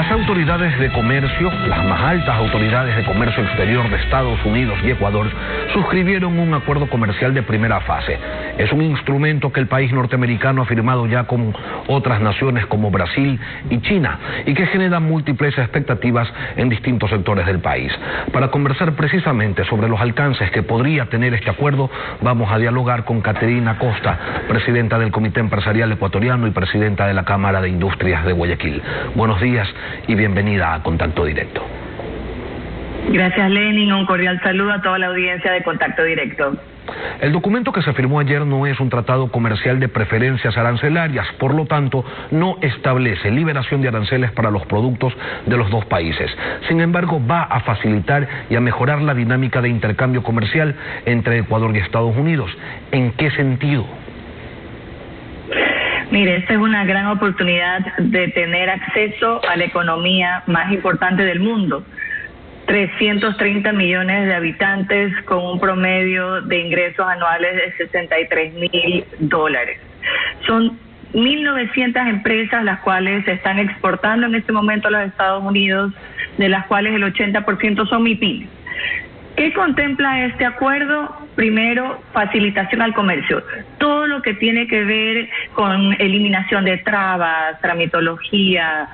Las autoridades de comercio, las más altas autoridades de comercio exterior de Estados Unidos y Ecuador, suscribieron un acuerdo comercial de primera fase. Es un instrumento que el país norteamericano ha firmado ya con otras naciones como Brasil y China, y que genera múltiples expectativas en distintos sectores del país. Para conversar precisamente sobre los alcances que podría tener este acuerdo, vamos a dialogar con Caterina Costa, presidenta del Comité Empresarial Ecuatoriano y presidenta de la Cámara de Industrias de Guayaquil. Buenos días y bienvenida a Contacto Directo. Gracias, Lenin. Un cordial saludo a toda la audiencia de Contacto Directo. El documento que se firmó ayer no es un tratado comercial de preferencias arancelarias, por lo tanto, no establece liberación de aranceles para los productos de los dos países. Sin embargo, va a facilitar y a mejorar la dinámica de intercambio comercial entre Ecuador y Estados Unidos. ¿En qué sentido? Mire, esta es una gran oportunidad de tener acceso a la economía más importante del mundo. 330 millones de habitantes con un promedio de ingresos anuales de $63.000. Son 1.900 empresas las cuales se están exportando en este momento a los Estados Unidos, de las cuales el 80% son MIPYMES. ¿Qué contempla este acuerdo? Primero, facilitación al comercio. Todo lo que tiene que ver con eliminación de trabas, tramitología,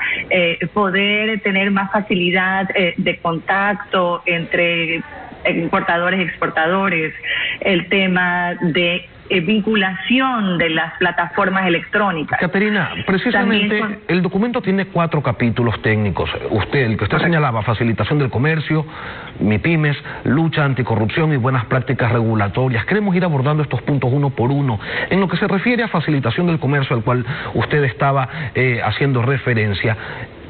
poder tener más facilidad de contacto entre importadores y exportadores, el tema de vinculación de las plataformas electrónicas. Caterina, precisamente el documento tiene 4 capítulos técnicos. El que usted señalaba, facilitación del comercio, MIPYMES, lucha anticorrupción y buenas prácticas regulatorias. Queremos ir abordando estos puntos uno por uno. En lo que se refiere a facilitación del comercio, al cual usted estaba haciendo referencia,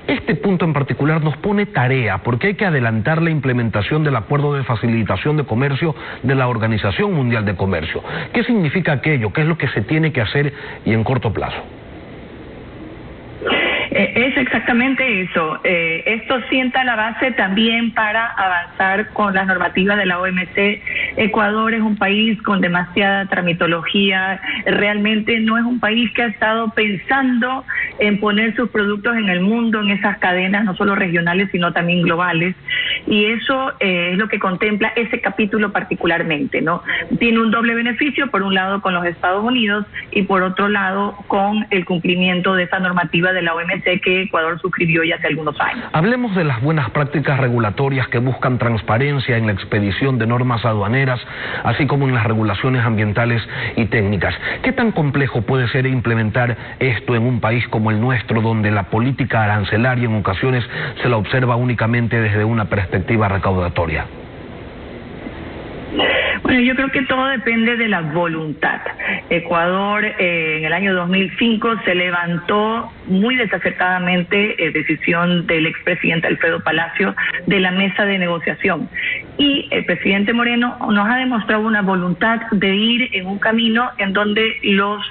este punto en particular nos pone tarea porque hay que adelantar la implementación del Acuerdo de Facilitación de Comercio de la Organización Mundial de Comercio. ¿Qué significa aquello? ¿Qué es lo que se tiene que hacer y en corto plazo? Es exactamente eso. Esto sienta la base también para avanzar con las normativas de la OMC. Ecuador es un país con demasiada tramitología. Realmente no es un país que ha estado pensando en poner sus productos en el mundo, en esas cadenas, no solo regionales, sino también globales. Y eso es lo que contempla ese capítulo particularmente, ¿no? Tiene un doble beneficio, por un lado con los Estados Unidos y por otro lado con el cumplimiento de esa normativa de la OMC que Ecuador suscribió ya hace algunos años. Hablemos de las buenas prácticas regulatorias que buscan transparencia en la expedición de normas aduaneras, así como en las regulaciones ambientales y técnicas. ¿Qué tan complejo puede ser implementar esto en un país como el nuestro, donde la política arancelaria en ocasiones se la observa únicamente desde una perspectiva recaudatoria? Bueno, yo creo que todo depende de la voluntad. Ecuador en el año 2005 se levantó muy desacertadamente, decisión del expresidente Alfredo Palacio, de la mesa de negociación. Y el presidente Moreno nos ha demostrado una voluntad de ir en un camino en donde los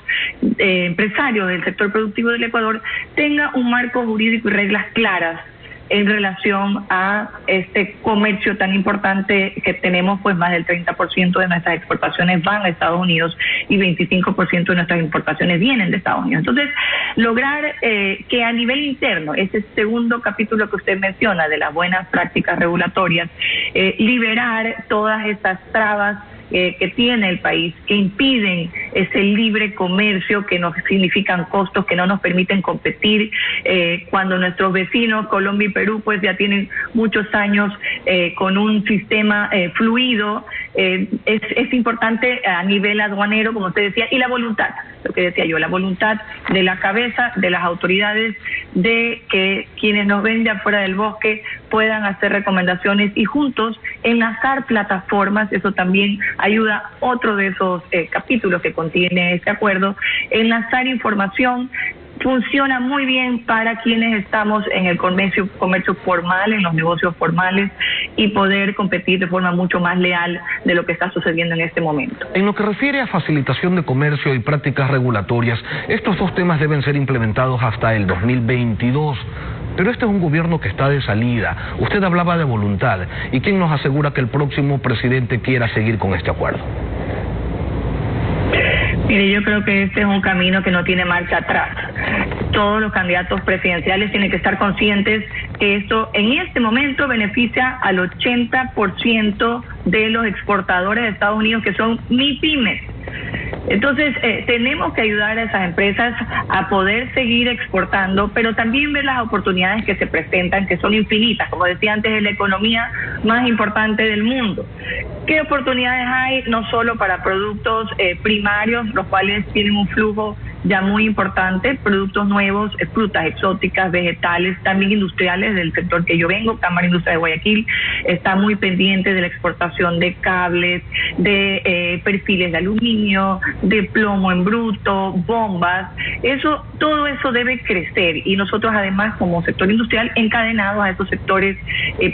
empresarios del sector productivo del Ecuador tengan un marco jurídico y reglas claras en relación a este comercio tan importante que tenemos. Pues más del 30% de nuestras exportaciones van a Estados Unidos y 25% de nuestras importaciones vienen de Estados Unidos. Entonces, lograr que a nivel interno, ese segundo capítulo que usted menciona de las buenas prácticas regulatorias, liberar todas estas trabas que tiene el país, que impiden ese libre comercio, que nos significan costos, que no nos permiten competir, cuando nuestros vecinos, Colombia y Perú, pues ya tienen muchos años con un sistema fluido. Es importante a nivel aduanero, como usted decía, y la voluntad, lo que decía yo, la voluntad de la cabeza, de las autoridades, de que quienes nos ven de afuera del bosque puedan hacer recomendaciones y juntos enlazar plataformas. Eso también ayuda, otro de esos capítulos que contiene este acuerdo, enlazar información. Funciona muy bien para quienes estamos en el comercio formal, en los negocios formales, y poder competir de forma mucho más leal de lo que está sucediendo en este momento. En lo que refiere a facilitación de comercio y prácticas regulatorias, estos dos temas deben ser implementados hasta el 2022. Pero este es un gobierno que está de salida. Usted hablaba de voluntad. ¿Y quién nos asegura que el próximo presidente quiera seguir con este acuerdo? Mire, yo creo que este es un camino que no tiene marcha atrás. Todos los candidatos presidenciales tienen que estar conscientes que esto en este momento beneficia al 80% de los exportadores de Estados Unidos, que son MIPYMES. Entonces, tenemos que ayudar a esas empresas a poder seguir exportando, pero también ver las oportunidades que se presentan, que son infinitas. Como decía antes, es la economía más importante del mundo. ¿Qué oportunidades hay? No solo para productos primarios, los cuales tienen un flujo ya muy importante, productos nuevos, frutas exóticas, vegetales, también industriales del sector que yo vengo. Cámara Industria de Guayaquil está muy pendiente de la exportación de cables, de perfiles de aluminio, de plomo en bruto, bombas. Todo eso debe crecer, y nosotros además como sector industrial encadenados a esos sectores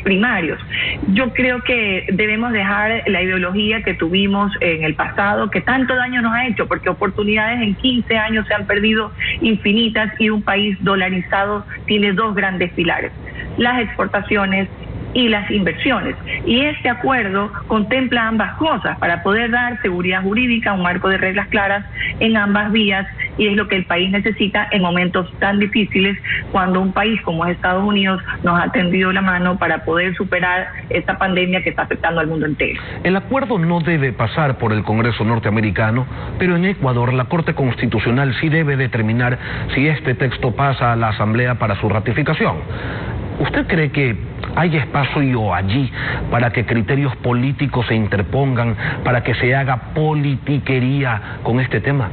primarios. Yo creo que debemos dejar la ideología que tuvimos en el pasado, que tanto daño nos ha hecho, porque oportunidades en 15 años se han perdido infinitas, y un país dolarizado tiene dos grandes pilares: las exportaciones y las inversiones. Y este acuerdo contempla ambas cosas para poder dar seguridad jurídica, un marco de reglas claras en ambas vías, y es lo que el país necesita en momentos tan difíciles, cuando un país como es Estados Unidos nos ha tendido la mano para poder superar esta pandemia que está afectando al mundo entero. El acuerdo no debe pasar por el Congreso norteamericano, pero en Ecuador la Corte Constitucional sí debe determinar si este texto pasa a la Asamblea para su ratificación. ¿Usted cree que hay espacio allí para que criterios políticos se interpongan, para que se haga politiquería con este tema?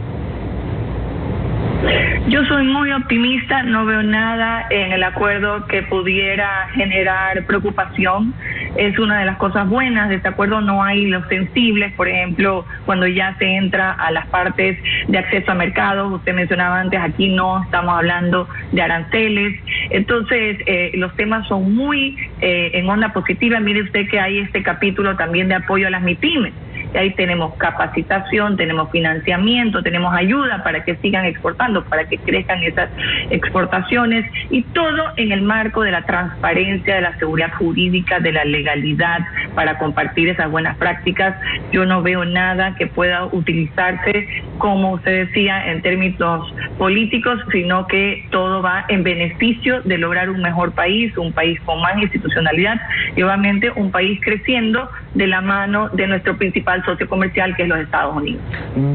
Yo soy muy optimista, no veo nada en el acuerdo que pudiera generar preocupación. Es una de las cosas buenas de este acuerdo. No hay los sensibles, por ejemplo, cuando ya se entra a las partes de acceso a mercados. Usted mencionaba antes, aquí no estamos hablando de aranceles. Entonces, los temas son muy en onda positiva. Mire usted que hay este capítulo también de apoyo a las MIPYMES. Y ahí tenemos capacitación, tenemos financiamiento, tenemos ayuda para que sigan exportando, para que crezcan esas exportaciones, y todo en el marco de la transparencia, de la seguridad jurídica, de la legalidad, para compartir esas buenas prácticas. Yo no veo nada que pueda utilizarse, como usted decía, en términos políticos, sino que todo va en beneficio de lograr un mejor país, un país con más institucionalidad, y obviamente un país creciendo de la mano de nuestro principal socio comercial, que es los Estados Unidos.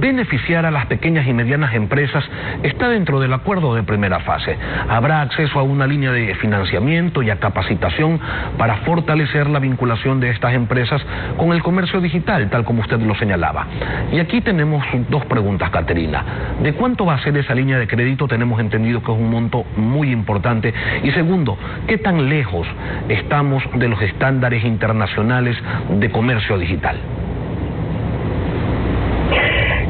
Beneficiar a las pequeñas y medianas empresas está dentro del acuerdo de primera fase. Habrá acceso a una línea de financiamiento y a capacitación para fortalecer la vinculación de estas empresas con el comercio digital, tal como usted lo señalaba. Y aquí tenemos dos preguntas, Caterina. ¿De cuánto va a ser esa línea de crédito? Tenemos entendido que es un monto muy importante. Y segundo, ¿qué tan lejos estamos de los estándares internacionales de comercio digital?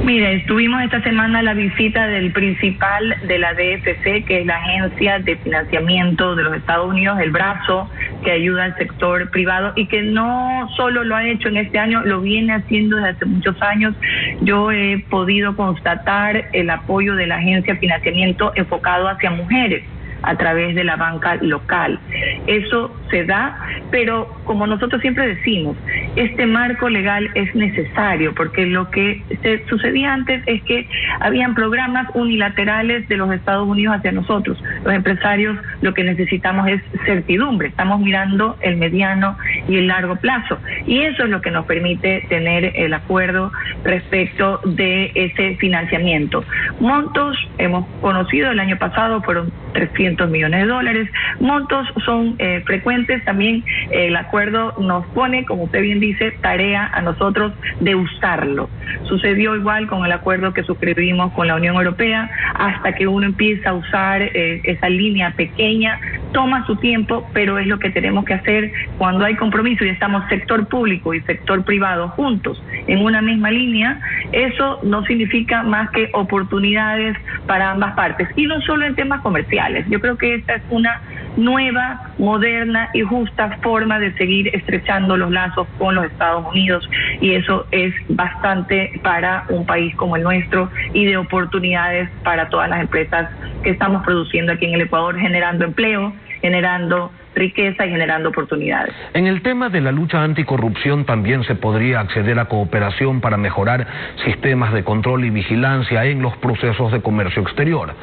Mire, tuvimos esta semana la visita del principal de la DFC, que es la Agencia de Financiamiento de los Estados Unidos, el brazo que ayuda al sector privado, y que no solo lo ha hecho en este año, lo viene haciendo desde hace muchos años. Yo he podido constatar el apoyo de la Agencia de Financiamiento enfocado hacia mujeres a través de la banca local. Eso se da, pero como nosotros siempre decimos, este marco legal es necesario, porque lo que sucedía antes es que habían programas unilaterales de los Estados Unidos hacia nosotros. Los empresarios lo que necesitamos es certidumbre, estamos mirando el mediano y el largo plazo, y eso es lo que nos permite tener el acuerdo respecto de ese financiamiento. Montos hemos conocido el año pasado fueron $300 millones. Montos son frecuentes. También el acuerdo nos pone, como usted bien dice, tarea a nosotros de usarlo. Sucedió igual con el acuerdo que suscribimos con la Unión Europea. Hasta que uno empieza a usar esa línea pequeña, toma su tiempo, pero es lo que tenemos que hacer cuando hay compromiso y estamos sector público y sector privado juntos en una misma línea. Eso no significa más que oportunidades para ambas partes, y no solo en temas comerciales. Yo creo que esta es una nueva, moderna y justa forma de seguir estrechando los lazos con los Estados Unidos, y eso es bastante para un país como el nuestro, y de oportunidades para todas las empresas que estamos produciendo aquí en el Ecuador, generando empleo, generando riqueza y generando oportunidades. En el tema de la lucha anticorrupción también se podría acceder a cooperación para mejorar sistemas de control y vigilancia en los procesos de comercio exterior.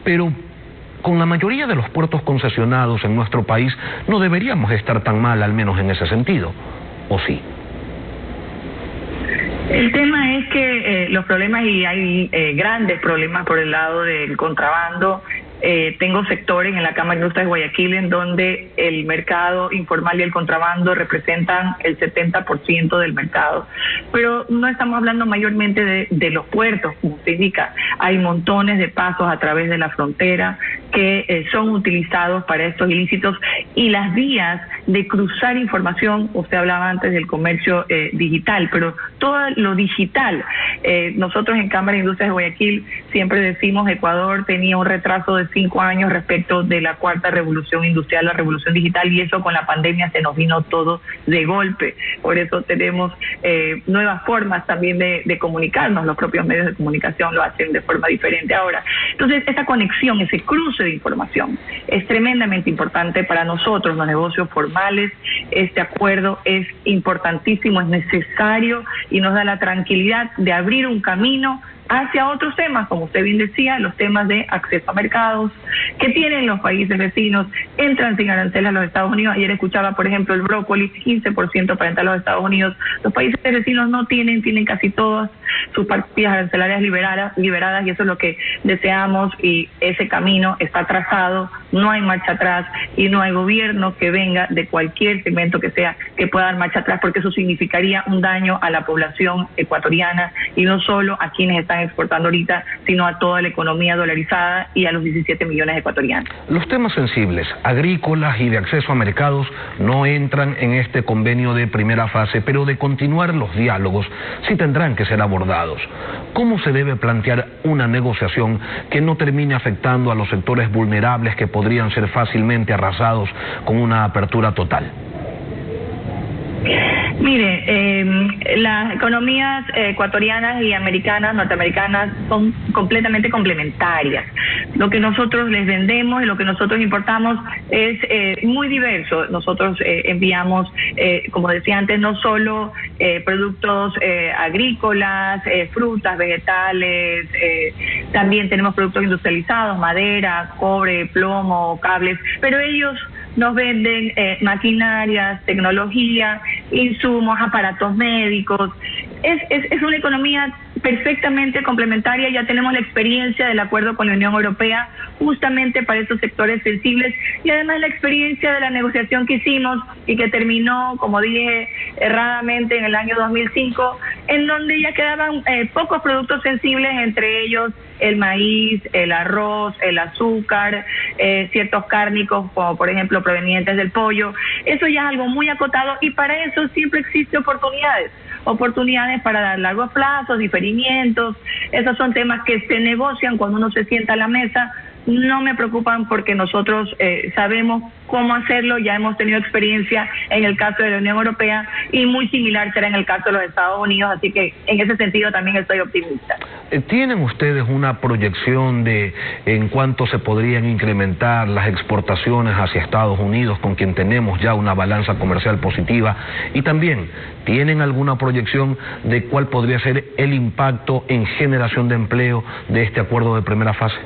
Pero con la mayoría de los puertos concesionados en nuestro país no deberíamos estar tan mal, al menos en ese sentido, ¿o sí? El tema es que los problemas, y hay grandes problemas por el lado del contrabando. Tengo sectores en la Cámara de Industria de Guayaquil en donde el mercado informal y el contrabando representan el 70% del mercado. Pero no estamos hablando mayormente de los puertos, como usted indica. Hay montones de pasos a través de la frontera que son utilizados para estos ilícitos, y las vías de cruzar información. Usted hablaba antes del comercio digital, pero todo lo digital. Nosotros en Cámara de Industria de Guayaquil siempre decimos Ecuador tenía un retraso de 5 años respecto de la cuarta revolución industrial, la revolución digital, y eso con la pandemia se nos vino todo de golpe. Por eso tenemos nuevas formas también de comunicarnos. Los propios medios de comunicación lo hacen de forma diferente ahora. Entonces, esa conexión, ese cruce de información es tremendamente importante para nosotros, los negocios formales. Este acuerdo es importantísimo, es necesario y nos da la tranquilidad de abrir un camino hacia otros temas, como usted bien decía, los temas de acceso a mercados que tienen los países vecinos, entran sin aranceles a los Estados Unidos. Ayer escuchaba, por ejemplo, el brócoli, 15% para entrar a los Estados Unidos. Los países vecinos no tienen casi todas sus partidas arancelarias liberadas, y eso es lo que deseamos, y ese camino está trazado, no hay marcha atrás, y no hay gobierno que venga de cualquier segmento que sea que pueda dar marcha atrás, porque eso significaría un daño a la población ecuatoriana, y no solo a quienes están exportando ahorita, sino a toda la economía dolarizada y a los 17 millones de ecuatorianos. Los temas sensibles, agrícolas y de acceso a mercados, no entran en este convenio de primera fase, pero de continuar los diálogos sí tendrán que ser abordados. ¿Cómo se debe plantear una negociación que no termine afectando a los sectores vulnerables que podrían ser fácilmente arrasados con una apertura total? Mire, las economías ecuatorianas y norteamericanas son completamente complementarias. Lo que nosotros les vendemos y lo que nosotros importamos es muy diverso. Nosotros enviamos, como decía antes, no solo productos agrícolas, frutas, vegetales, también tenemos productos industrializados, madera, cobre, plomo, cables, pero ellos nos venden maquinarias, tecnología, insumos, aparatos médicos. Es una economía perfectamente complementaria. Ya tenemos la experiencia del acuerdo con la Unión Europea justamente para estos sectores sensibles, y además la experiencia de la negociación que hicimos y que terminó, como dije, erradamente en el año 2005, en donde ya quedaban pocos productos sensibles, entre ellos el maíz, el arroz, el azúcar, ciertos cárnicos, como por ejemplo provenientes del pollo. Eso ya es algo muy acotado, y para eso siempre existen oportunidades para dar largos plazos, diferimientos. Esos son temas que se negocian cuando uno se sienta a la mesa. No me preocupan porque nosotros sabemos cómo hacerlo, ya hemos tenido experiencia en el caso de la Unión Europea, y muy similar será en el caso de los Estados Unidos, así que en ese sentido también estoy optimista. ¿Tienen ustedes una proyección de en cuánto se podrían incrementar las exportaciones hacia Estados Unidos, con quien tenemos ya una balanza comercial positiva? Y también, ¿tienen alguna proyección de cuál podría ser el impacto en generación de empleo de este acuerdo de primera fase?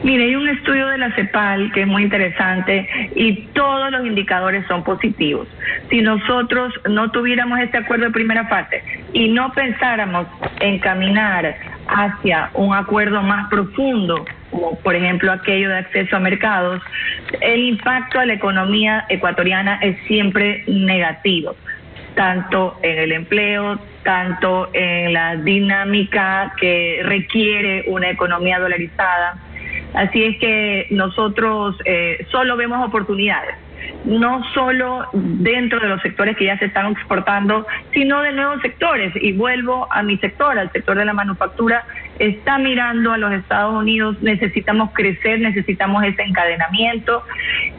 Mire, hay un estudio de la CEPAL que es muy interesante y todos los indicadores son positivos. Si nosotros no tuviéramos este acuerdo de primera fase y no pensáramos en caminar hacia un acuerdo más profundo, como por ejemplo aquello de acceso a mercados, el impacto a la economía ecuatoriana es siempre negativo, tanto en el empleo, tanto en la dinámica que requiere una economía dolarizada. Así es que nosotros solo vemos oportunidades, no solo dentro de los sectores que ya se están exportando, sino de nuevos sectores. Y vuelvo a mi sector, al sector de la manufactura. Está mirando a los Estados Unidos, necesitamos crecer, necesitamos ese encadenamiento,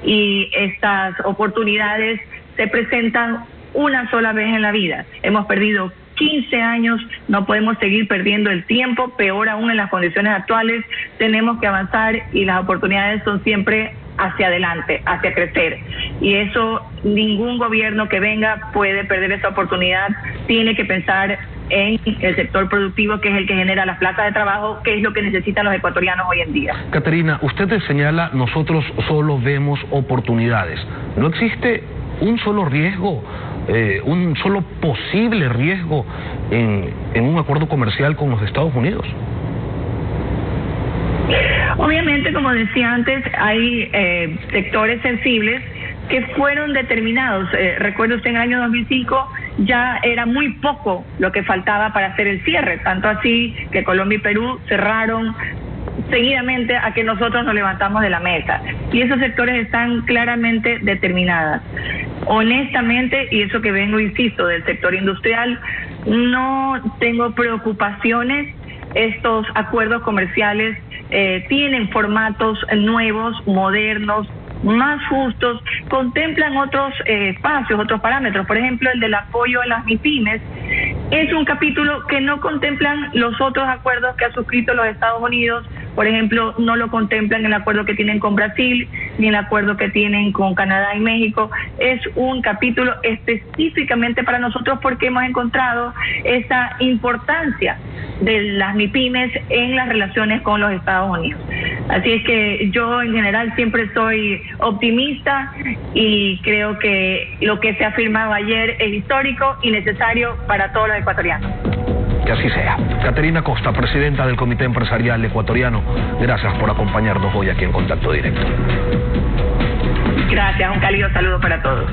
y estas oportunidades se presentan una sola vez en la vida. Hemos perdido 15 años, no podemos seguir perdiendo el tiempo, peor aún en las condiciones actuales. Tenemos que avanzar, y las oportunidades son siempre hacia adelante, hacia crecer, y eso ningún gobierno que venga puede perder esa oportunidad. Tiene que pensar en el sector productivo, que es el que genera las plazas de trabajo, que es lo que necesitan los ecuatorianos hoy en día. Caterina, usted señala, nosotros solo vemos oportunidades. ¿No existe un solo riesgo, un solo posible riesgo en un acuerdo comercial con los Estados Unidos? Obviamente, como decía antes, hay sectores sensibles que fueron determinados. Recuerdo usted, en el año 2005 ya era muy poco lo que faltaba para hacer el cierre, tanto así que Colombia y Perú cerraron seguidamente a que nosotros nos levantamos de la mesa. Y esos sectores están claramente determinados. Honestamente, y eso que vengo, insisto, del sector industrial, no tengo preocupaciones. Estos acuerdos comerciales tienen formatos nuevos, modernos, más justos, contemplan otros espacios, otros parámetros. Por ejemplo, el del apoyo a las MIPYMES es un capítulo que no contemplan los otros acuerdos que ha suscrito los Estados Unidos. Por ejemplo, no lo contemplan en el acuerdo que tienen con Brasil, ni el acuerdo que tienen con Canadá y México. Es un capítulo específicamente para nosotros porque hemos encontrado esa importancia de las MIPYMES en las relaciones con los Estados Unidos. Así es que yo en general siempre soy optimista y creo que lo que se ha firmado ayer es histórico y necesario para todos los ecuatorianos. Que así sea. Caterina Costa, presidenta del Comité Empresarial Ecuatoriano, gracias por acompañarnos hoy aquí en Contacto Directo. Gracias, un cálido saludo para todos.